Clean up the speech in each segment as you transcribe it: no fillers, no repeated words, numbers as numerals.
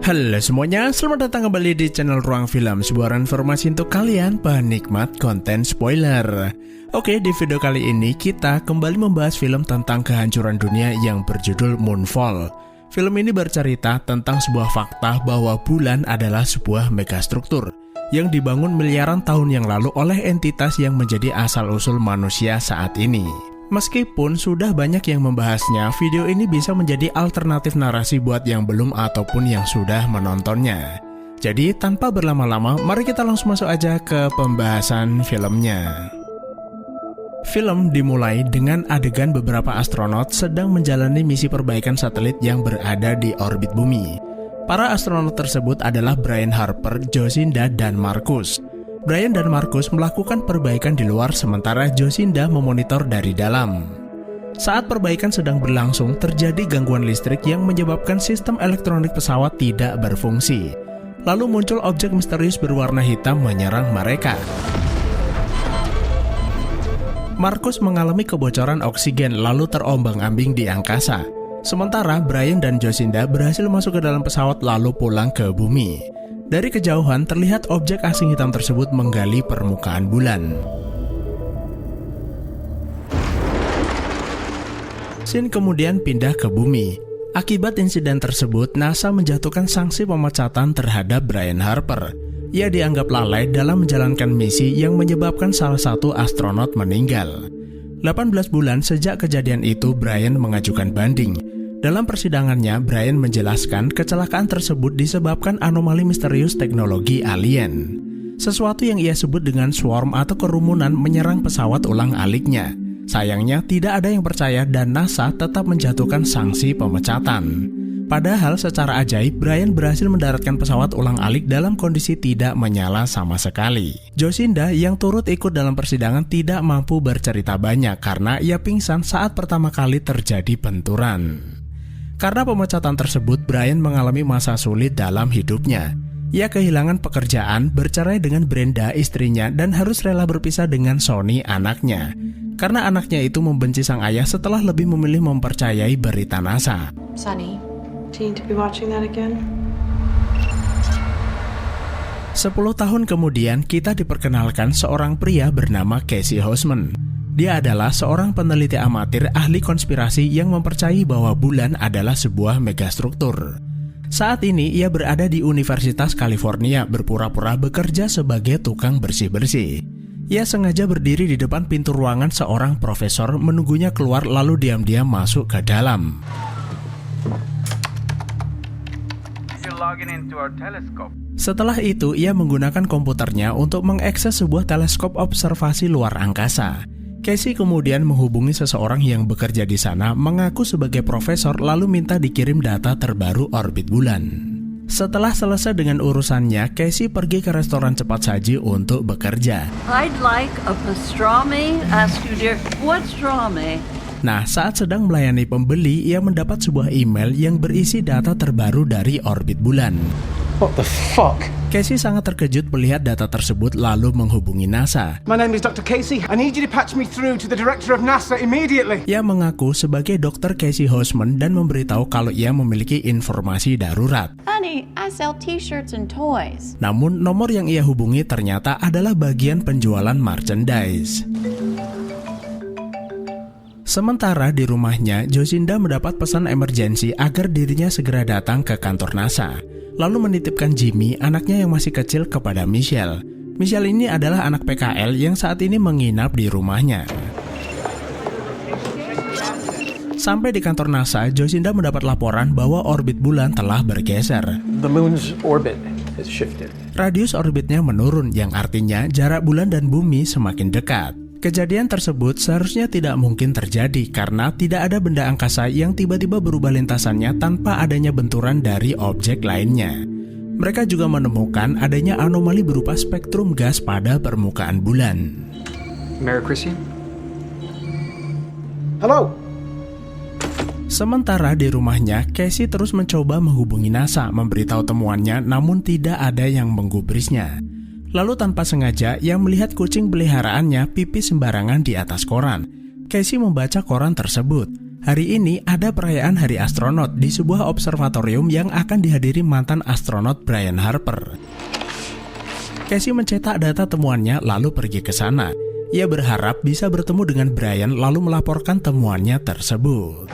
Halo semuanya, selamat datang kembali di channel Ruang Film, sebuah informasi untuk kalian penikmat konten spoiler. Oke, di video kali ini kita kembali membahas film tentang kehancuran dunia yang berjudul Moonfall. Film ini bercerita tentang sebuah fakta bahwa bulan adalah sebuah megastruktur yang dibangun miliaran tahun yang lalu oleh entitas yang menjadi asal-usul manusia saat ini. Meskipun sudah banyak yang membahasnya, video ini bisa menjadi alternatif narasi buat yang belum ataupun yang sudah menontonnya. Jadi tanpa berlama-lama, mari kita langsung masuk aja ke pembahasan filmnya. Film dimulai dengan adegan beberapa astronot sedang menjalani misi perbaikan satelit yang berada di orbit bumi. Para astronot tersebut adalah Brian Harper, Jocinda, dan Marcus. Brian dan Marcus melakukan perbaikan di luar sementara Jocinda memonitor dari dalam. Saat perbaikan sedang berlangsung, terjadi gangguan listrik yang menyebabkan sistem elektronik pesawat tidak berfungsi. Lalu muncul objek misterius berwarna hitam menyerang mereka. Marcus mengalami kebocoran oksigen lalu terombang-ambing di angkasa. Sementara Brian dan Jocinda berhasil masuk ke dalam pesawat lalu pulang ke bumi. Dari kejauhan terlihat objek asing hitam tersebut menggali permukaan bulan. Scene kemudian pindah ke bumi. Akibat insiden tersebut, NASA menjatuhkan sanksi pemecatan terhadap Brian Harper. Ia dianggap lalai dalam menjalankan misi yang menyebabkan salah satu astronot meninggal. 18 bulan sejak kejadian itu, Brian mengajukan banding. Dalam persidangannya, Brian menjelaskan kecelakaan tersebut disebabkan anomali misterius teknologi alien. Sesuatu yang ia sebut dengan swarm atau kerumunan menyerang pesawat ulang-aliknya. Sayangnya tidak ada yang percaya dan NASA tetap menjatuhkan sanksi pemecatan. Padahal secara ajaib, Brian berhasil mendaratkan pesawat ulang-alik dalam kondisi tidak menyala sama sekali. Jocinda yang turut ikut dalam persidangan tidak mampu bercerita banyak karena ia pingsan saat pertama kali terjadi benturan. Karena pemecatan tersebut, Brian mengalami masa sulit dalam hidupnya. Ia kehilangan pekerjaan, bercerai dengan Brenda, istrinya, dan harus rela berpisah dengan Sonny, anaknya. Karena anaknya itu membenci sang ayah setelah lebih memilih mempercayai berita NASA. Sonny, do you need to be watching that again? 10 tahun kemudian, kita diperkenalkan seorang pria bernama Casey Houseman. Dia adalah seorang peneliti amatir ahli konspirasi yang mempercayai bahwa bulan adalah sebuah megastruktur. Saat ini ia berada di Universitas California berpura-pura bekerja sebagai tukang bersih-bersih. Ia sengaja berdiri di depan pintu ruangan seorang profesor menunggunya keluar lalu diam-diam masuk ke dalam. Setelah itu ia menggunakan komputernya untuk mengakses sebuah teleskop observasi luar angkasa. Casey kemudian menghubungi seseorang yang bekerja di sana, mengaku sebagai profesor lalu minta dikirim data terbaru orbit bulan. Setelah selesai dengan urusannya, Casey pergi ke restoran cepat saji untuk bekerja. I'd like a pastrami. Ask you dear, what's pastrami? Nah, saat sedang melayani pembeli, ia mendapat sebuah email yang berisi data terbaru dari orbit bulan. What the fuck? Casey sangat terkejut melihat data tersebut lalu menghubungi NASA. My name is Dr. Casey. I need you to patch me through to the director of NASA immediately. Ia mengaku sebagai Dr. Casey Houseman dan memberitahu kalau ia memiliki informasi darurat. Honey, I sell t-shirts and toys. Namun nomor yang ia hubungi ternyata adalah bagian penjualan merchandise. Sementara di rumahnya, Jocinda mendapat pesan emergensi agar dirinya segera datang ke kantor NASA. Lalu menitipkan Jimmy, anaknya yang masih kecil, kepada Michelle. Michelle ini adalah anak PKL yang saat ini menginap di rumahnya. Sampai di kantor NASA, Jocinda mendapat laporan bahwa orbit bulan telah bergeser. The moon's orbit has shifted. Radius orbitnya menurun, yang artinya jarak bulan dan bumi semakin dekat. Kejadian tersebut seharusnya tidak mungkin terjadi karena tidak ada benda angkasa yang tiba-tiba berubah lintasannya tanpa adanya benturan dari objek lainnya. Mereka juga menemukan adanya anomali berupa spektrum gas pada permukaan bulan. Mary Christine? Hello? Sementara di rumahnya, Casey terus mencoba menghubungi NASA memberitahu temuannya namun tidak ada yang menggubrisnya. Lalu tanpa sengaja, ia melihat kucing peliharaannya pipis sembarangan di atas koran. Casey membaca koran tersebut. Hari ini ada perayaan Hari Astronot di sebuah observatorium yang akan dihadiri mantan astronot Brian Harper. Casey mencetak data temuannya lalu pergi ke sana. Ia berharap bisa bertemu dengan Brian lalu melaporkan temuannya tersebut.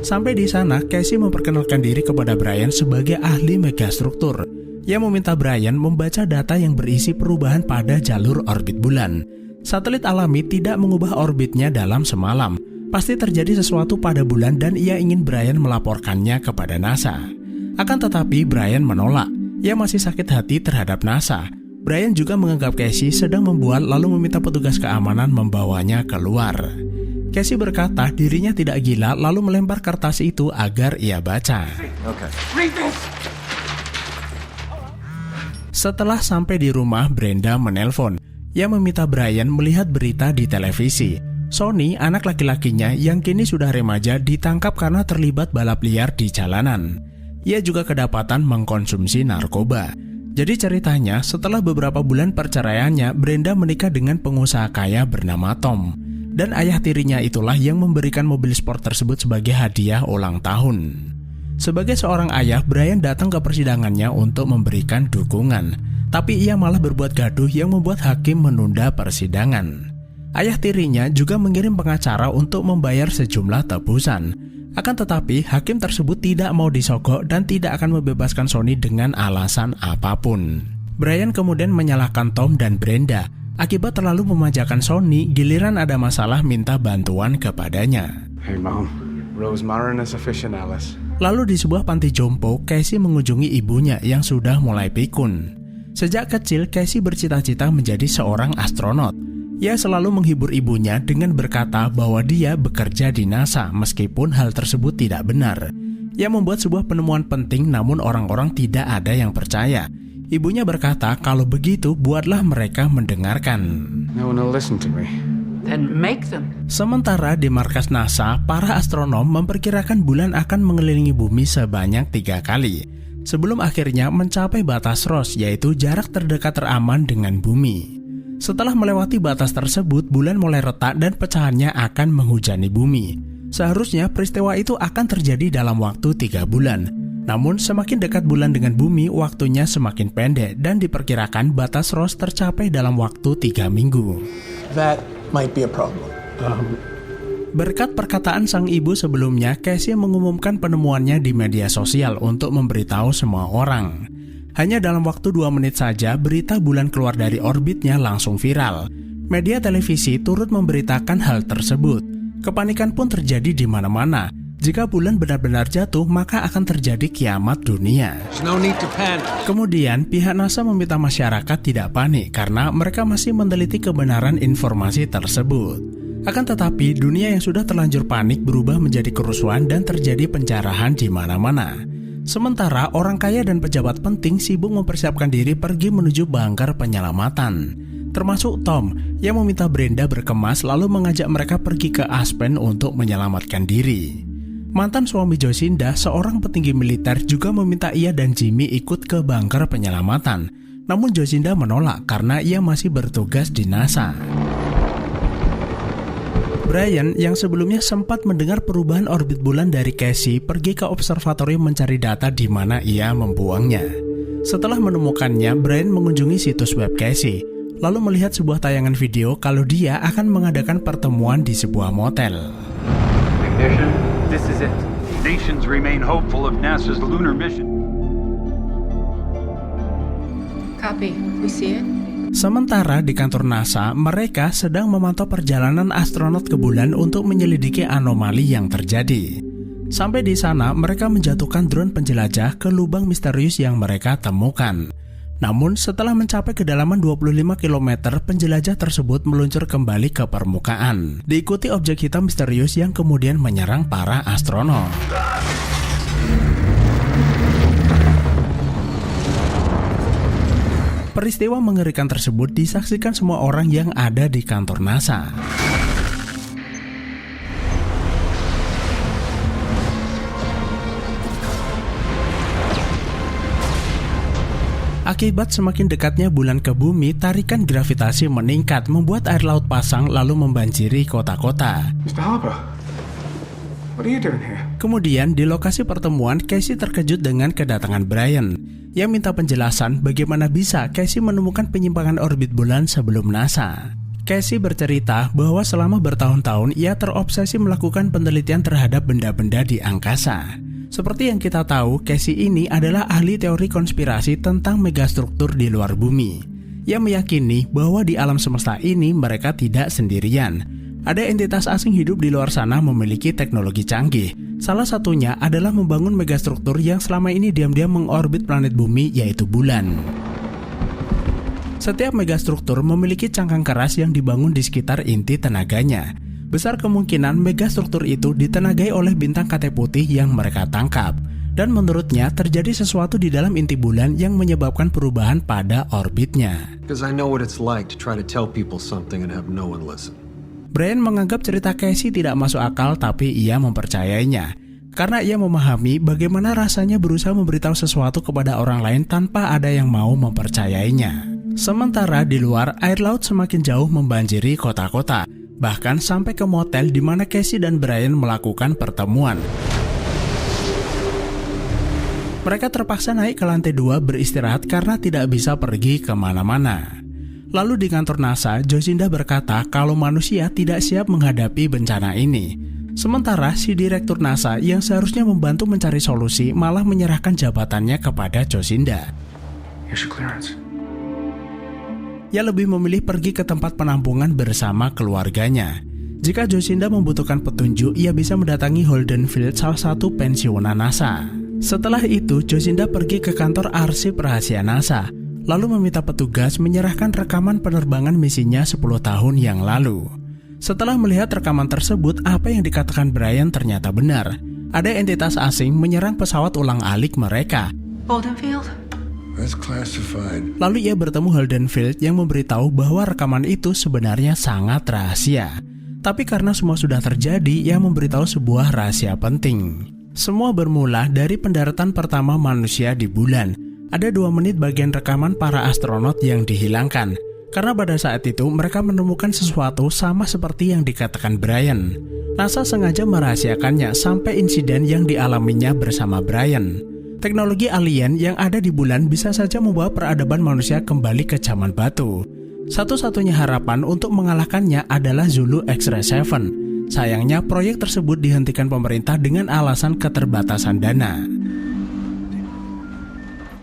Sampai di sana, Casey memperkenalkan diri kepada Brian sebagai ahli megastruktur. Ia meminta Brian membaca data yang berisi perubahan pada jalur orbit bulan. Satelit alami tidak mengubah orbitnya dalam semalam. Pasti terjadi sesuatu pada bulan dan ia ingin Brian melaporkannya kepada NASA. Akan tetapi Brian menolak. Ia masih sakit hati terhadap NASA. Brian juga menganggap Casey sedang membual lalu meminta petugas keamanan membawanya keluar. Casey berkata dirinya tidak gila lalu melempar kertas itu agar ia baca. Setelah sampai di rumah, Brenda menelpon. Ia meminta Brian melihat berita di televisi. Sonny, anak laki-lakinya yang kini sudah remaja, ditangkap karena terlibat balap liar di jalanan. Ia juga kedapatan mengkonsumsi narkoba. Jadi ceritanya, setelah beberapa bulan perceraiannya, Brenda menikah dengan pengusaha kaya bernama Tom. Dan ayah tirinya itulah yang memberikan mobil sport tersebut sebagai hadiah ulang tahun. Sebagai seorang ayah, Brian datang ke persidangannya untuk memberikan dukungan. Tapi ia malah berbuat gaduh yang membuat hakim menunda persidangan. Ayah tirinya juga mengirim pengacara untuk membayar sejumlah tebusan. Akan tetapi, hakim tersebut tidak mau disogok dan tidak akan membebaskan Sonny dengan alasan apapun. Brian kemudian menyalahkan Tom dan Brenda. Akibat terlalu memanjakan Sonny, giliran ada masalah minta bantuan kepadanya. Hey Mom, Rose Marin is aficionalis. Lalu di sebuah panti jompo, Casey mengunjungi ibunya yang sudah mulai pikun. Sejak kecil, Casey bercita-cita menjadi seorang astronot. Ia selalu menghibur ibunya dengan berkata bahwa dia bekerja di NASA meskipun hal tersebut tidak benar. Ia membuat sebuah penemuan penting namun orang-orang tidak ada yang percaya. Ibunya berkata kalau begitu buatlah mereka mendengarkan. No one will listen to me. Then make them. Sementara di markas NASA, para astronom memperkirakan bulan akan mengelilingi bumi sebanyak 3 kali. Sebelum akhirnya mencapai batas Ross, yaitu jarak terdekat teraman dengan bumi. Setelah melewati batas tersebut, bulan mulai retak dan pecahannya akan menghujani bumi. Seharusnya peristiwa itu akan terjadi dalam waktu 3 bulan. Namun semakin dekat bulan dengan bumi, waktunya semakin pendek dan diperkirakan batas Ross tercapai dalam waktu 3 minggu. That might be a problem. Berkat perkataan sang ibu sebelumnya, Casey mengumumkan penemuannya di media sosial untuk memberitahu semua orang. Hanya dalam waktu 2 menit saja, berita bulan keluar dari orbitnya langsung viral. Media televisi turut memberitakan hal tersebut. Kepanikan pun terjadi di mana-mana. Jika bulan benar-benar jatuh, maka akan terjadi kiamat dunia. No need to panic. Kemudian, pihak NASA meminta masyarakat tidak panik karena mereka masih meneliti kebenaran informasi tersebut. Akan tetapi, dunia yang sudah terlanjur panik berubah menjadi kerusuhan dan terjadi penjarahan di mana-mana. Sementara orang kaya dan pejabat penting sibuk mempersiapkan diri pergi menuju bunker penyelamatan. Termasuk Tom yang meminta Brenda berkemas lalu mengajak mereka pergi ke Aspen untuk menyelamatkan diri. Mantan suami Jocinda, seorang petinggi militer, juga meminta ia dan Jimmy ikut ke bunker penyelamatan. Namun Jocinda menolak karena ia masih bertugas di NASA. Brian yang sebelumnya sempat mendengar perubahan orbit bulan dari Casey pergi ke observatorium mencari data di mana ia membuangnya. Setelah menemukannya, Brian mengunjungi situs web Casey, lalu melihat sebuah tayangan video kalau dia akan mengadakan pertemuan di sebuah motel. Ignition, this is it. Nations remain hopeful of NASA's lunar mission. Copy. We see it. Sementara di kantor NASA, mereka sedang memantau perjalanan astronot ke bulan untuk menyelidiki anomali yang terjadi. Sampai di sana, mereka menjatuhkan drone penjelajah ke lubang misterius yang mereka temukan. Namun, setelah mencapai kedalaman 25 km, penjelajah tersebut meluncur kembali ke permukaan, diikuti objek hitam misterius yang kemudian menyerang para astronot. Peristiwa mengerikan tersebut disaksikan semua orang yang ada di kantor NASA. Akibat semakin dekatnya bulan ke bumi, tarikan gravitasi meningkat membuat air laut pasang lalu membanjiri kota-kota. Mr. Harper, What are you doing here? Kemudian di lokasi pertemuan, Casey terkejut dengan kedatangan Brian. Ia minta penjelasan bagaimana bisa Casey menemukan penyimpangan orbit bulan sebelum NASA. Casey bercerita bahwa selama bertahun-tahun ia terobsesi melakukan penelitian terhadap benda-benda di angkasa. Seperti yang kita tahu, Casey ini adalah ahli teori konspirasi tentang megastruktur di luar bumi. Ia meyakini bahwa di alam semesta ini mereka tidak sendirian. Ada entitas asing hidup di luar sana memiliki teknologi canggih. Salah satunya adalah membangun megastruktur yang selama ini diam-diam mengorbit planet bumi, yaitu bulan. Setiap megastruktur memiliki cangkang keras yang dibangun di sekitar inti tenaganya. Besar kemungkinan megastruktur itu ditenagai oleh bintang katai putih yang mereka tangkap. Dan menurutnya terjadi sesuatu di dalam inti bulan yang menyebabkan perubahan pada orbitnya. Because I know what it's like to try to tell people something and have no one listen. Brian menganggap cerita Casey tidak masuk akal, tapi ia mempercayainya. Karena ia memahami bagaimana rasanya berusaha memberitahu sesuatu kepada orang lain tanpa ada yang mau mempercayainya. Sementara di luar, air laut semakin jauh membanjiri kota-kota. Bahkan sampai ke motel di mana Casey dan Brian melakukan pertemuan. Mereka terpaksa naik ke lantai 2 beristirahat karena tidak bisa pergi kemana-mana. Lalu di kantor NASA, Jocinda berkata kalau manusia tidak siap menghadapi bencana ini. Sementara si direktur NASA yang seharusnya membantu mencari solusi malah menyerahkan jabatannya kepada Jocinda. Here's your clearance. Ia lebih memilih pergi ke tempat penampungan bersama keluarganya. Jika Jocinda membutuhkan petunjuk, ia bisa mendatangi Holden Field, salah satu pensiunan NASA. Setelah itu, Jocinda pergi ke kantor arsip rahasia NASA. Lalu meminta petugas menyerahkan rekaman penerbangan misinya 10 tahun yang lalu. Setelah melihat rekaman tersebut, apa yang dikatakan Brian ternyata benar. Ada entitas asing menyerang pesawat ulang-alik mereka. Holden Field? That's classified. Lalu ia bertemu Holden Field yang memberitahu bahwa rekaman itu sebenarnya sangat rahasia. Tapi karena semua sudah terjadi, ia memberitahu sebuah rahasia penting. Semua bermula dari pendaratan pertama manusia di bulan. Ada 2 menit bagian rekaman para astronot yang dihilangkan. Karena pada saat itu mereka menemukan sesuatu sama seperti yang dikatakan Brian. NASA sengaja merahasiakannya sampai insiden yang dialaminya bersama Brian. Teknologi alien yang ada di bulan bisa saja membawa peradaban manusia kembali ke zaman batu. Satu-satunya harapan untuk mengalahkannya adalah Zulu X-Ray 7. Sayangnya proyek tersebut dihentikan pemerintah dengan alasan keterbatasan dana.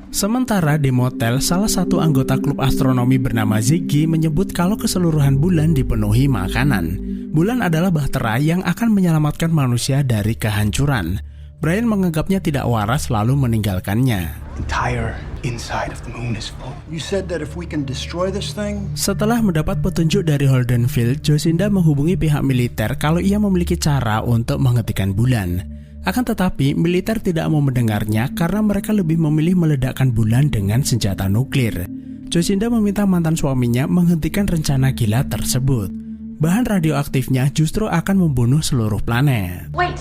Sementara di motel, salah satu anggota klub astronomi bernama Ziggy menyebut kalau keseluruhan bulan dipenuhi makanan. Bulan adalah bahtera yang akan menyelamatkan manusia dari kehancuran. Brian menganggapnya tidak waras lalu meninggalkannya. Entire inside of the moon is full. You said that if we can destroy this thing. Setelah mendapat petunjuk dari Holden Field, Jocinda menghubungi pihak militer kalau ia memiliki cara untuk menghentikan bulan. Akan tetapi, militer tidak mau mendengarnya karena mereka lebih memilih meledakkan bulan dengan senjata nuklir. Jocinda meminta mantan suaminya menghentikan rencana gila tersebut. Bahan radioaktifnya justru akan membunuh seluruh planet. Wait.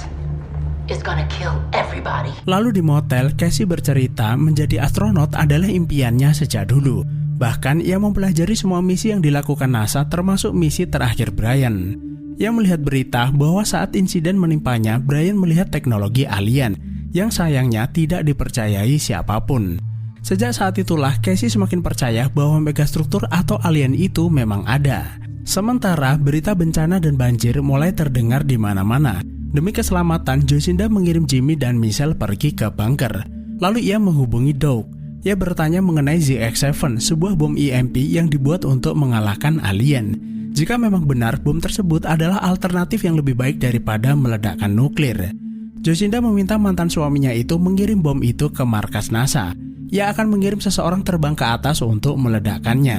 It's gonna kill everybody. Lalu di motel, Casey bercerita menjadi astronot adalah impiannya sejak dulu. Bahkan ia mempelajari semua misi yang dilakukan NASA termasuk misi terakhir Brian. Ia melihat berita bahwa saat insiden menimpanya, Brian melihat teknologi alien yang sayangnya tidak dipercayai siapapun. Sejak saat itulah Casey semakin percaya bahwa megastruktur atau alien itu memang ada. Sementara berita bencana dan banjir mulai terdengar di mana-mana. Demi keselamatan, Jocinda mengirim Jimmy dan Michelle pergi ke bunker. Lalu ia menghubungi Doug. Ia bertanya mengenai ZX-7, sebuah bom EMP yang dibuat untuk mengalahkan alien. Jika memang benar bom tersebut adalah alternatif yang lebih baik daripada meledakkan nuklir. Jocinda meminta mantan suaminya itu mengirim bom itu ke markas NASA. Ia akan mengirim seseorang terbang ke atas untuk meledakkannya.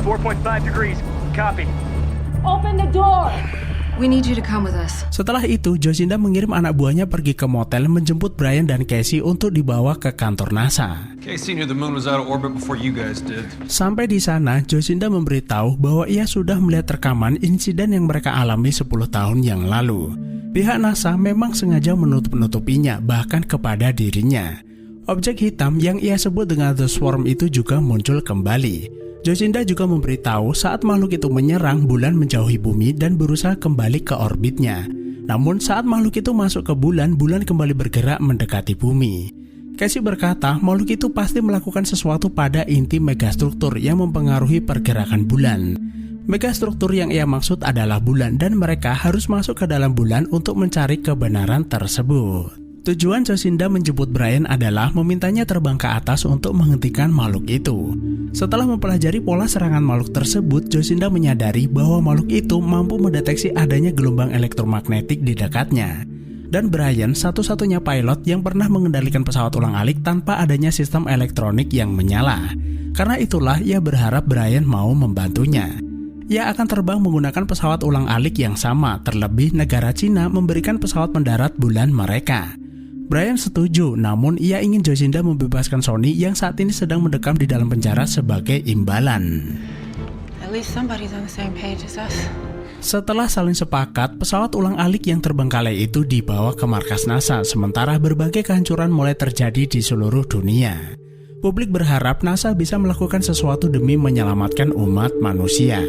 4.5 degrees. Copy. Open the door. We need you to come with us. Setelah itu, Jocinda mengirim anak buahnya pergi ke motel menjemput Brian dan Casey untuk dibawa ke kantor NASA. Casey knew the moon was out of orbit before you guys did. Sampai di sana, Jocinda memberitahu bahwa ia sudah melihat rekaman insiden yang mereka alami 10 tahun yang lalu. Pihak NASA memang sengaja menutup-nutupinya, bahkan kepada dirinya. Objek hitam yang ia sebut dengan The Swarm itu juga muncul kembali. Jocinda juga memberitahu saat makhluk itu menyerang, bulan menjauhi bumi dan berusaha kembali ke orbitnya. Namun saat makhluk itu masuk ke bulan, bulan kembali bergerak mendekati bumi. Casey berkata makhluk itu pasti melakukan sesuatu pada inti megastruktur yang mempengaruhi pergerakan bulan. Megastruktur yang ia maksud adalah bulan dan mereka harus masuk ke dalam bulan untuk mencari kebenaran tersebut. Tujuan Jacinda menjemput Brian adalah memintanya terbang ke atas untuk menghentikan makhluk itu. Setelah mempelajari pola serangan makhluk tersebut, Jacinda menyadari bahwa makhluk itu mampu mendeteksi adanya gelombang elektromagnetik di dekatnya. Dan Brian satu-satunya pilot yang pernah mengendalikan pesawat ulang-alik tanpa adanya sistem elektronik yang menyala. Karena itulah ia berharap Brian mau membantunya. Ia akan terbang menggunakan pesawat ulang-alik yang sama, terlebih negara Cina memberikan pesawat mendarat bulan mereka. Brian setuju, namun ia ingin Jacinda membebaskan Sonny yang saat ini sedang mendekam di dalam penjara sebagai imbalan. At least somebody's on the same page as us. Setelah saling sepakat, pesawat ulang-alik yang terbengkalai itu dibawa ke markas NASA, sementara berbagai kehancuran mulai terjadi di seluruh dunia. Publik berharap NASA bisa melakukan sesuatu demi menyelamatkan umat manusia.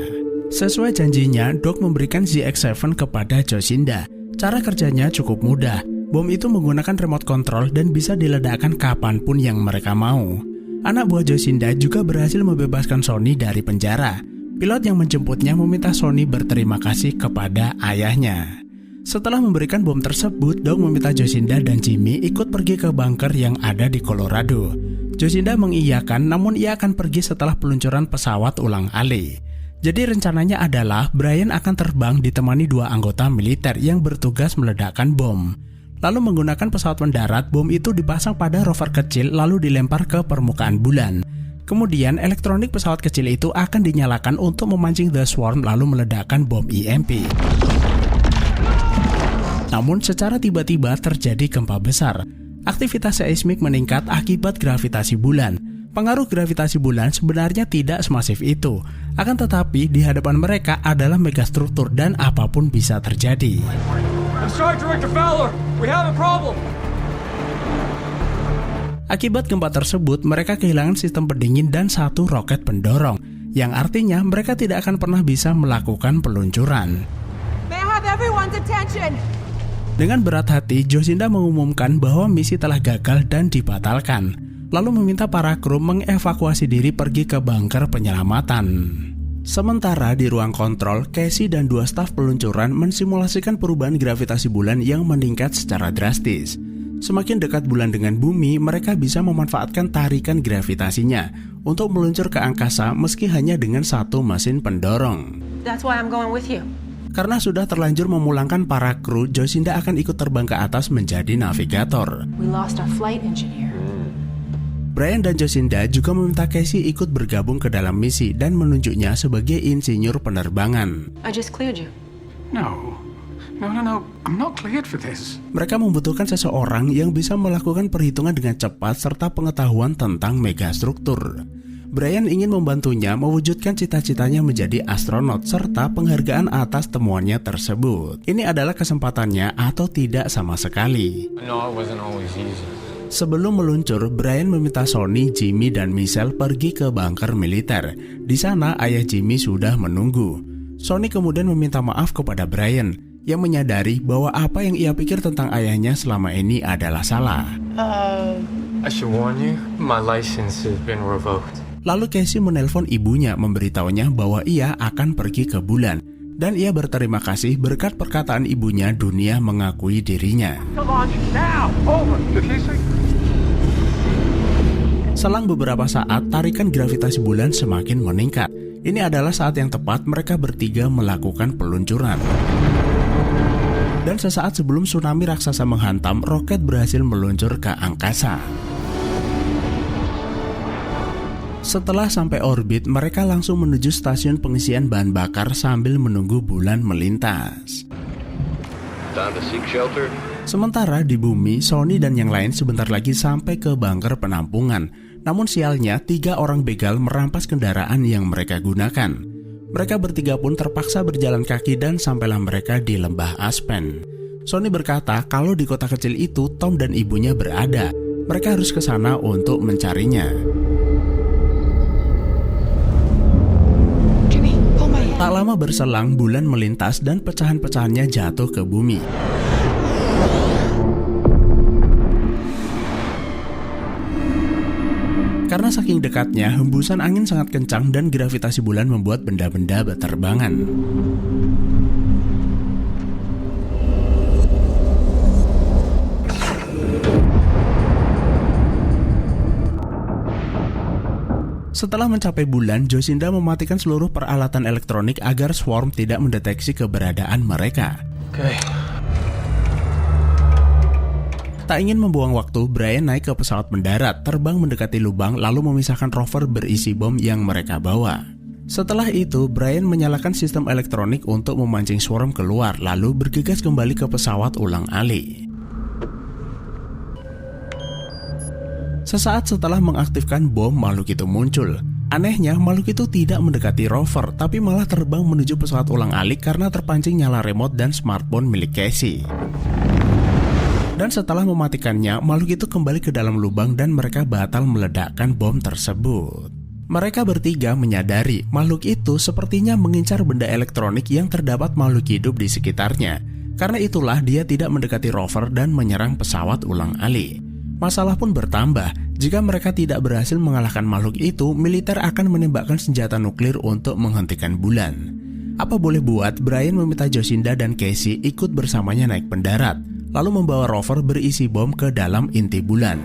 Sesuai janjinya, Doc memberikan ZX-7 kepada Jacinda. Cara kerjanya cukup mudah. Bom itu menggunakan remote control dan bisa diledakkan kapanpun yang mereka mau. Anak buah Jacinda juga berhasil membebaskan Sonny dari penjara. Pilot yang menjemputnya meminta Sonny berterima kasih kepada ayahnya. Setelah memberikan bom tersebut, Doc meminta Jacinda dan Jimmy ikut pergi ke bunker yang ada di Colorado. Jacinda mengiyakan, namun ia akan pergi setelah peluncuran pesawat ulang-alik. Jadi rencananya adalah Brian akan terbang ditemani 2 anggota militer yang bertugas meledakkan bom. Lalu menggunakan pesawat mendarat, bom itu dipasang pada rover kecil lalu dilempar ke permukaan bulan. Kemudian elektronik pesawat kecil itu akan dinyalakan untuk memancing The Swarm lalu meledakkan bom EMP. Namun secara tiba-tiba terjadi gempa besar. Aktivitas seismik meningkat akibat gravitasi bulan. Pengaruh gravitasi bulan sebenarnya tidak semasif itu. Akan tetapi di hadapan mereka adalah megastruktur dan apapun bisa terjadi. Director Fowler, we have a problem. Akibat gempa tersebut, mereka kehilangan sistem pendingin dan 1 roket pendorong, yang artinya mereka tidak akan pernah bisa melakukan peluncuran. May I have everyone's attention? Dengan berat hati, Jacinda mengumumkan bahwa misi telah gagal dan dibatalkan, lalu meminta para kru mengevakuasi diri pergi ke bunker penyelamatan. Sementara di ruang kontrol, Casey dan 2 staf peluncuran mensimulasikan perubahan gravitasi bulan yang meningkat secara drastis. Semakin dekat bulan dengan bumi, mereka bisa memanfaatkan tarikan gravitasinya untuk meluncur ke angkasa meski hanya dengan 1 mesin pendorong. That's why I'm going with you. Karena sudah terlanjur memulangkan para kru, Jacinda akan ikut terbang ke atas menjadi navigator. We lost our flight engineer. Brian dan Jacinda juga meminta Casey ikut bergabung ke dalam misi dan menunjuknya sebagai insinyur penerbangan. I just cleared you. No. I'm not cleared for this. Mereka membutuhkan seseorang yang bisa melakukan perhitungan dengan cepat serta pengetahuan tentang megastruktur. Brian ingin membantunya mewujudkan cita-citanya menjadi astronot serta penghargaan atas temuannya tersebut. Ini adalah kesempatannya atau tidak sama sekali. No, it wasn't always easy. Sebelum meluncur, Brian meminta Sonny, Jimmy, dan Michelle pergi ke bunker militer. Di sana, ayah Jimmy sudah menunggu. Sonny kemudian meminta maaf kepada Brian, yang menyadari bahwa apa yang ia pikir tentang ayahnya selama ini adalah salah. I should warn you, my license has been revoked. Lalu Casey menelpon ibunya memberitahunya bahwa ia akan pergi ke bulan. Dan ia berterima kasih berkat perkataan ibunya dunia mengakui dirinya. Selang beberapa saat, tarikan gravitasi bulan semakin meningkat. Ini adalah saat yang tepat mereka bertiga melakukan peluncuran. Dan sesaat sebelum tsunami raksasa menghantam, roket berhasil meluncur ke angkasa. Setelah sampai orbit, mereka langsung menuju stasiun pengisian bahan bakar sambil menunggu bulan melintas. Sementara di bumi, Sonny dan yang lain sebentar lagi sampai ke bunker penampungan. Namun sialnya, 3 orang begal merampas kendaraan yang mereka gunakan. Mereka bertiga pun terpaksa berjalan kaki dan sampailah mereka di lembah Aspen. Sonny berkata kalau di kota kecil itu Tom dan ibunya berada. Mereka harus ke sana untuk mencarinya. Jimmy, pull my Tak lama berselang, bulan melintas dan pecahan-pecahannya jatuh ke bumi. Karena saking dekatnya, hembusan angin sangat kencang dan gravitasi bulan membuat benda-benda berterbangan. Setelah mencapai bulan, Jacinda mematikan seluruh peralatan elektronik agar Swarm tidak mendeteksi keberadaan mereka. Okay. Tak ingin membuang waktu, Brian naik ke pesawat mendarat, terbang mendekati lubang lalu memisahkan rover berisi bom yang mereka bawa. Setelah itu, Brian menyalakan sistem elektronik untuk memancing Swarm keluar, lalu bergegas kembali ke pesawat ulang-alik. Sesaat setelah mengaktifkan bom, makhluk itu muncul. Anehnya, makhluk itu tidak mendekati rover, tapi malah terbang menuju pesawat ulang-alik karena terpancing nyala remote dan smartphone milik Casey. Dan setelah mematikannya, makhluk itu kembali ke dalam lubang dan mereka batal meledakkan bom tersebut. Mereka bertiga menyadari makhluk itu sepertinya mengincar benda elektronik yang terdapat makhluk hidup di sekitarnya. Karena itulah dia tidak mendekati rover dan menyerang pesawat ulang-alik. Masalah pun bertambah, jika mereka tidak berhasil mengalahkan makhluk itu, militer akan menembakkan senjata nuklir untuk menghentikan bulan. Apa boleh buat, Brian meminta Jacinda dan Casey ikut bersamanya naik pendarat, lalu membawa rover berisi bom ke dalam inti bulan.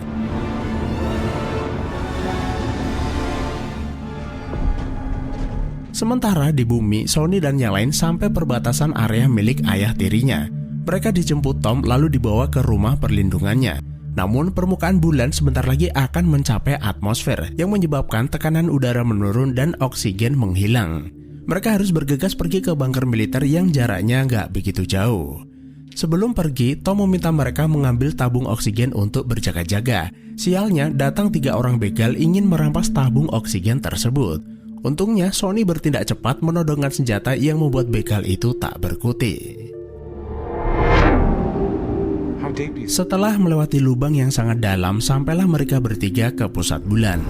Sementara di bumi, Sony dan yang lain sampai perbatasan area milik ayah tirinya. Mereka dijemput Tom lalu dibawa ke rumah perlindungannya. Namun permukaan bulan sebentar lagi akan mencapai atmosfer yang menyebabkan tekanan udara menurun dan oksigen menghilang. Mereka harus bergegas pergi ke bunker militer yang jaraknya nggak begitu jauh. Sebelum pergi, Tom meminta mereka mengambil tabung oksigen untuk berjaga-jaga. Sialnya, datang 3 orang begal ingin merampas tabung oksigen tersebut. Untungnya, Sony bertindak cepat menodongkan senjata yang membuat begal itu tak berkutik. Setelah melewati lubang yang sangat dalam, sampailah mereka bertiga ke pusat bulan.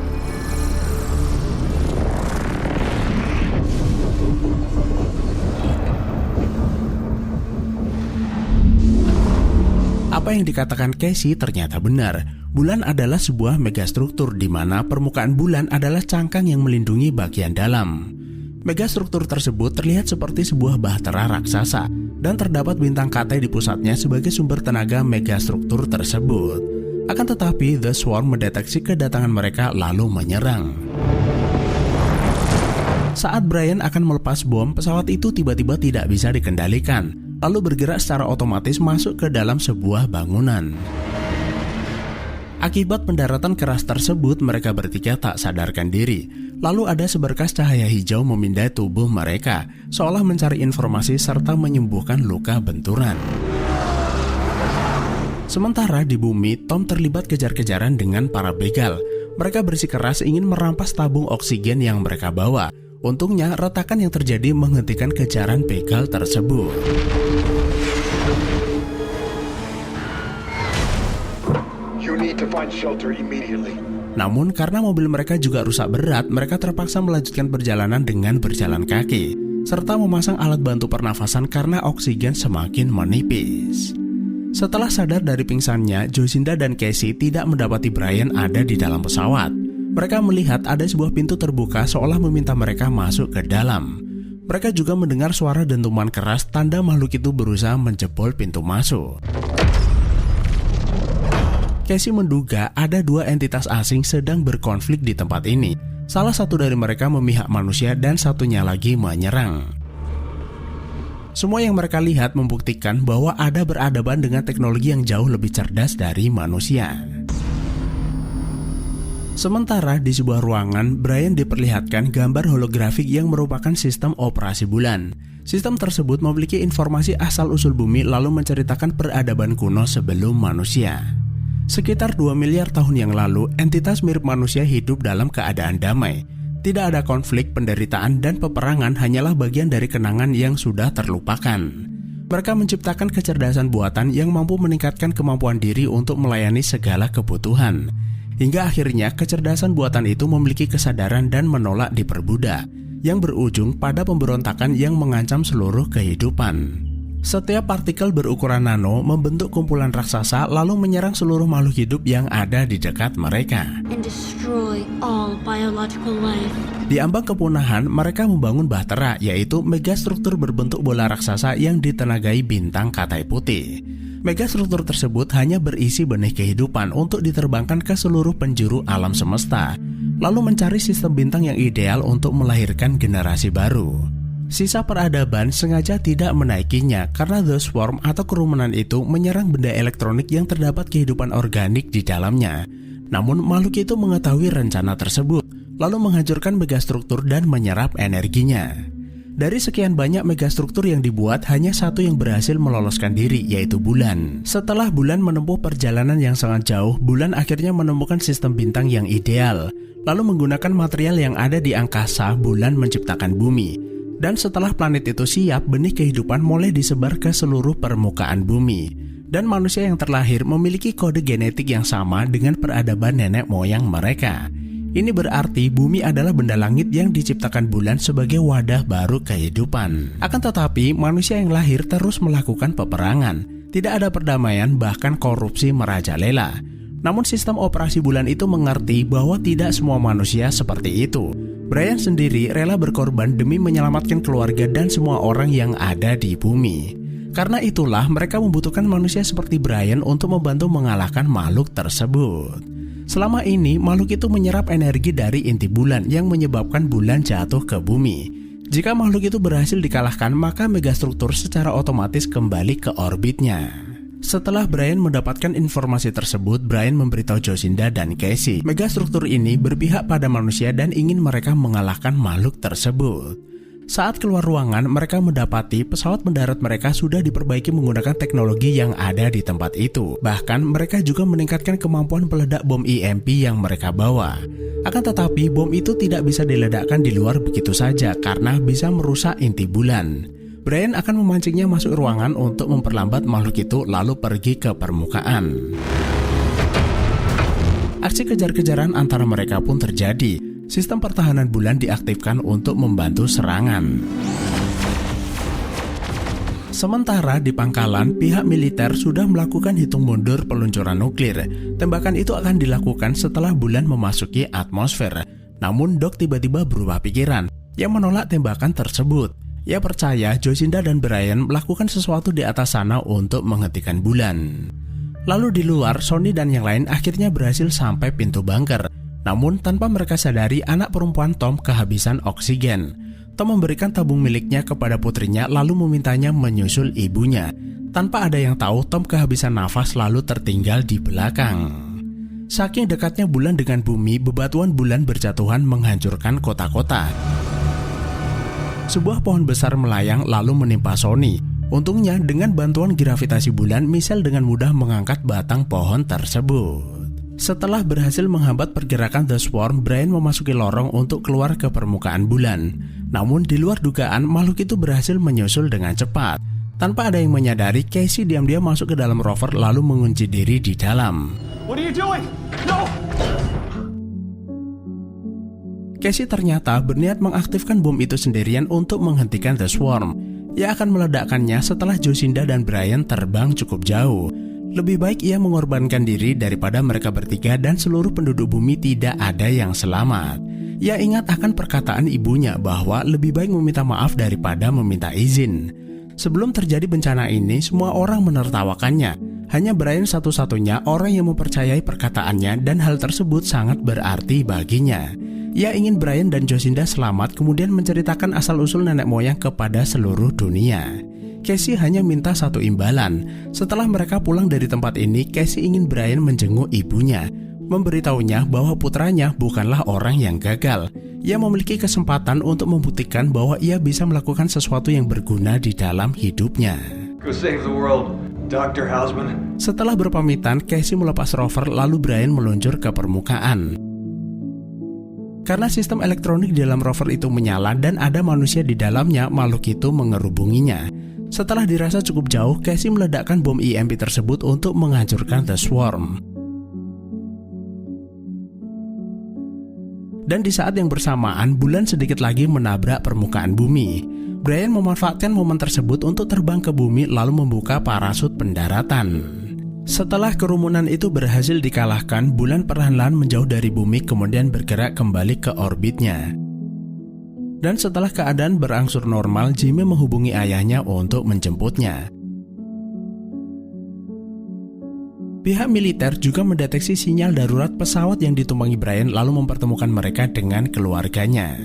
Apa yang dikatakan Casey ternyata benar. Bulan adalah sebuah megastruktur di mana permukaan bulan adalah cangkang yang melindungi bagian dalam. Megastruktur tersebut terlihat seperti sebuah bahtera raksasa dan terdapat bintang K di pusatnya sebagai sumber tenaga megastruktur tersebut. Akan tetapi, The Swarm mendeteksi kedatangan mereka lalu menyerang. Saat Brian akan melepas bom, pesawat itu tiba-tiba tidak bisa dikendalikan, lalu bergerak secara otomatis masuk ke dalam sebuah bangunan. Akibat pendaratan keras tersebut, mereka bertiga tak sadarkan diri. Lalu ada seberkas cahaya hijau memindai tubuh mereka, seolah mencari informasi serta menyembuhkan luka benturan. Sementara di bumi, Tom terlibat kejar-kejaran dengan para begal. Mereka bersikeras ingin merampas tabung oksigen yang mereka bawa. Untungnya, retakan yang terjadi menghentikan kejaran begal tersebut. Namun karena mobil mereka juga rusak berat, mereka terpaksa melanjutkan perjalanan dengan berjalan kaki, serta memasang alat bantu pernafasan karena oksigen semakin menipis. Setelah sadar dari pingsannya, Jacinda dan Casey tidak mendapati Brian ada di dalam pesawat. Mereka melihat ada sebuah pintu terbuka seolah meminta mereka masuk ke dalam. Mereka juga mendengar suara dentuman keras tanda makhluk itu berusaha menjebol pintu masuk. Casey menduga ada 2 entitas asing sedang berkonflik di tempat ini. Salah satu dari mereka memihak manusia dan satunya lagi menyerang. Semua yang mereka lihat membuktikan bahwa ada berhadapan dengan teknologi yang jauh lebih cerdas dari manusia. Sementara di sebuah ruangan, Brian diperlihatkan gambar holografik yang merupakan sistem operasi bulan. Sistem tersebut memiliki informasi asal-usul bumi lalu menceritakan peradaban kuno sebelum manusia. Sekitar 2 miliar tahun yang lalu, entitas mirip manusia hidup dalam keadaan damai. Tidak ada konflik, penderitaan, dan peperangan hanyalah bagian dari kenangan yang sudah terlupakan. Mereka menciptakan kecerdasan buatan yang mampu meningkatkan kemampuan diri untuk melayani segala kebutuhan. Hingga akhirnya kecerdasan buatan itu memiliki kesadaran dan menolak diperbudak. yang berujung pada pemberontakan yang mengancam seluruh kehidupan. Setiap partikel berukuran nano membentuk kumpulan raksasa lalu menyerang seluruh makhluk hidup yang ada di dekat mereka. And destroy all biological life. Di ambang kepunahan, mereka membangun Bahtera, yaitu megastruktur berbentuk bola raksasa yang ditenagai bintang Katai Putih. Megastruktur tersebut hanya berisi benih kehidupan untuk diterbangkan ke seluruh penjuru alam semesta, lalu mencari sistem bintang yang ideal untuk melahirkan generasi baru. Sisa peradaban sengaja tidak menaikinya karena The Swarm atau kerumunan itu menyerang benda elektronik yang terdapat kehidupan organik di dalamnya. Namun makhluk itu mengetahui rencana tersebut, lalu menghancurkan megastruktur dan menyerap energinya. Dari sekian banyak megastruktur yang dibuat, hanya satu yang berhasil meloloskan diri, yaitu Bulan. Setelah Bulan menempuh perjalanan yang sangat jauh, Bulan akhirnya menemukan sistem bintang yang ideal. Lalu menggunakan material yang ada di angkasa, Bulan menciptakan Bumi. Dan setelah planet itu siap, benih kehidupan mulai disebar ke seluruh permukaan bumi. Dan manusia yang terlahir memiliki kode genetik yang sama dengan peradaban nenek moyang mereka. Ini berarti bumi adalah benda langit yang diciptakan Bulan sebagai wadah baru kehidupan. Akan tetapi, manusia yang lahir terus melakukan peperangan. Tidak ada perdamaian, bahkan korupsi merajalela. Namun sistem operasi Bulan itu mengerti bahwa tidak semua manusia seperti itu. Brian sendiri rela berkorban demi menyelamatkan keluarga dan semua orang yang ada di bumi. Karena itulah mereka membutuhkan manusia seperti Brian untuk membantu mengalahkan makhluk tersebut. Selama ini makhluk itu menyerap energi dari inti Bulan yang menyebabkan Bulan jatuh ke bumi. Jika makhluk itu berhasil dikalahkan, maka megastruktur secara otomatis kembali ke orbitnya. Setelah Brian mendapatkan informasi tersebut, Brian memberitahu Jocinda dan Casey. Megastruktur ini berpihak pada manusia dan ingin mereka mengalahkan makhluk tersebut. Saat keluar ruangan, mereka mendapati pesawat mendarat mereka sudah diperbaiki menggunakan teknologi yang ada di tempat itu. Bahkan mereka juga meningkatkan kemampuan peledak bom EMP yang mereka bawa. Akan tetapi bom itu tidak bisa diledakkan di luar begitu saja karena bisa merusak inti Bulan. Brian akan memancingnya masuk ruangan untuk memperlambat makhluk itu lalu pergi ke permukaan. Aksi kejar-kejaran antara mereka pun terjadi. Sistem pertahanan Bulan diaktifkan untuk membantu serangan. Sementara di pangkalan, pihak militer sudah melakukan hitung mundur peluncuran nuklir. Tembakan itu akan dilakukan setelah Bulan memasuki atmosfer. Namun Doc tiba-tiba berubah pikiran. Ia menolak tembakan tersebut. Ia percaya Jocinda dan Brian melakukan sesuatu di atas sana untuk menghentikan Bulan. Lalu di luar, Sony dan yang lain akhirnya berhasil sampai pintu bunker. Namun tanpa mereka sadari, anak perempuan Tom kehabisan oksigen. Tom memberikan tabung miliknya kepada putrinya lalu memintanya menyusul ibunya. Tanpa ada yang tahu, Tom kehabisan nafas lalu tertinggal di belakang. Saking dekatnya Bulan dengan bumi, bebatuan Bulan berjatuhan menghancurkan kota-kota. Sebuah pohon besar melayang lalu menimpa Sony. Untungnya dengan bantuan gravitasi Bulan, Michelle dengan mudah mengangkat batang pohon tersebut. Setelah berhasil menghambat pergerakan The Swarm, Brian memasuki lorong untuk keluar ke permukaan Bulan. Namun di luar dugaan, makhluk itu berhasil menyusul dengan cepat. Tanpa ada yang menyadari, Casey diam-diam masuk ke dalam rover lalu mengunci diri di dalam. What are you doing? No! Casey ternyata berniat mengaktifkan bom itu sendirian untuk menghentikan The Swarm. Ia akan meledakkannya setelah Jocinda dan Brian terbang cukup jauh. Lebih baik ia mengorbankan diri daripada mereka bertiga dan seluruh penduduk bumi tidak ada yang selamat. Ia ingat akan perkataan ibunya bahwa lebih baik meminta maaf daripada meminta izin. Sebelum terjadi bencana ini, semua orang menertawakannya. Hanya Brian satu-satunya orang yang mempercayai perkataannya dan hal tersebut sangat berarti baginya. Ia ingin Brian dan Jocinda selamat, kemudian menceritakan asal-usul nenek moyang kepada seluruh dunia. Casey hanya minta satu imbalan. Setelah mereka pulang dari tempat ini, Casey ingin Brian menjenguk ibunya, memberitahunya bahwa putranya bukanlah orang yang gagal. Ia memiliki kesempatan untuk membuktikan bahwa ia bisa melakukan sesuatu yang berguna di dalam hidupnya. Go save the world, Dr. Hausman. Setelah berpamitan, Casey melepas rover lalu Brian meluncur ke permukaan. Karena sistem elektronik di dalam rover itu menyala dan ada manusia di dalamnya, makhluk itu mengerubunginya. Setelah dirasa cukup jauh, Casey meledakkan bom EMP tersebut untuk menghancurkan The Swarm. Dan di saat yang bersamaan, bulan sedikit lagi menabrak permukaan bumi. Brian memanfaatkan momen tersebut untuk terbang ke bumi lalu membuka parasut pendaratan. Setelah kerumunan itu berhasil dikalahkan, bulan perlahan-lahan menjauh dari bumi kemudian bergerak kembali ke orbitnya. Dan setelah keadaan berangsur normal, Jimmy menghubungi ayahnya untuk menjemputnya. Pihak militer juga mendeteksi sinyal darurat pesawat yang ditumpangi Brian lalu mempertemukan mereka dengan keluarganya.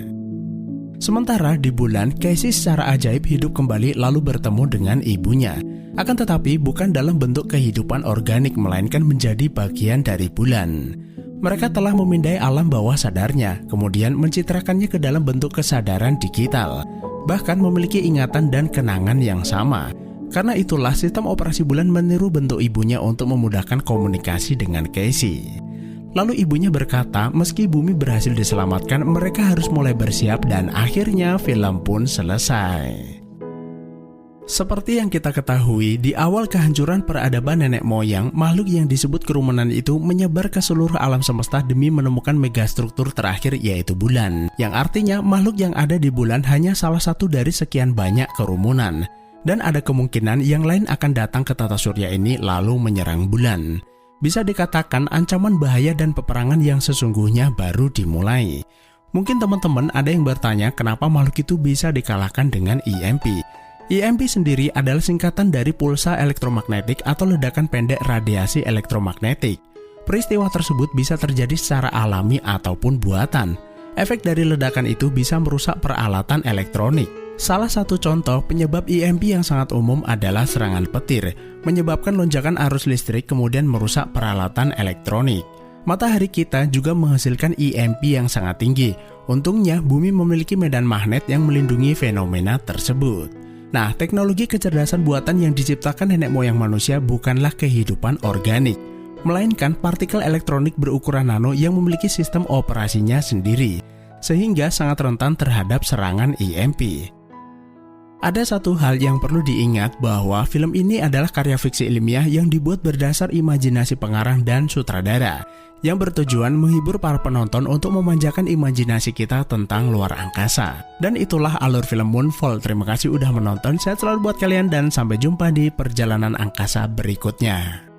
Sementara di bulan, Casey secara ajaib hidup kembali lalu bertemu dengan ibunya. Akan tetapi bukan dalam bentuk kehidupan organik melainkan menjadi bagian dari bulan. Mereka telah memindai alam bawah sadarnya, kemudian mencitrakannya ke dalam bentuk kesadaran digital, bahkan memiliki ingatan dan kenangan yang sama. Karena itulah sistem operasi bulan meniru bentuk ibunya untuk memudahkan komunikasi dengan Casey. Lalu ibunya berkata, meski bumi berhasil diselamatkan, mereka harus mulai bersiap dan akhirnya film pun selesai. Seperti yang kita ketahui, di awal kehancuran peradaban nenek moyang, makhluk yang disebut kerumunan itu menyebar ke seluruh alam semesta demi menemukan megastruktur terakhir yaitu bulan. Yang artinya makhluk yang ada di bulan hanya salah satu dari sekian banyak kerumunan. Dan ada kemungkinan yang lain akan datang ke tata surya ini lalu menyerang bulan. Bisa dikatakan ancaman bahaya dan peperangan yang sesungguhnya baru dimulai. Mungkin teman-teman ada yang bertanya kenapa makhluk itu bisa dikalahkan dengan EMP. EMP sendiri adalah singkatan dari pulsa elektromagnetik atau ledakan pendek radiasi elektromagnetik. Peristiwa tersebut bisa terjadi secara alami ataupun buatan. Efek dari ledakan itu bisa merusak peralatan elektronik. Salah satu contoh penyebab EMP yang sangat umum adalah serangan petir, menyebabkan lonjakan arus listrik kemudian merusak peralatan elektronik. Matahari kita juga menghasilkan EMP yang sangat tinggi. Untungnya bumi memiliki medan magnet yang melindungi fenomena tersebut. Nah, teknologi kecerdasan buatan yang diciptakan nenek moyang manusia bukanlah kehidupan organik, melainkan partikel elektronik berukuran nano yang memiliki sistem operasinya sendiri, sehingga sangat rentan terhadap serangan EMP. Ada satu hal yang perlu diingat bahwa film ini adalah karya fiksi ilmiah yang dibuat berdasar imajinasi pengarang dan sutradara yang bertujuan menghibur para penonton untuk memanjakan imajinasi kita tentang luar angkasa. Dan itulah alur film Moonfall. Terima kasih udah menonton, sehat selalu buat kalian dan sampai jumpa di perjalanan angkasa berikutnya.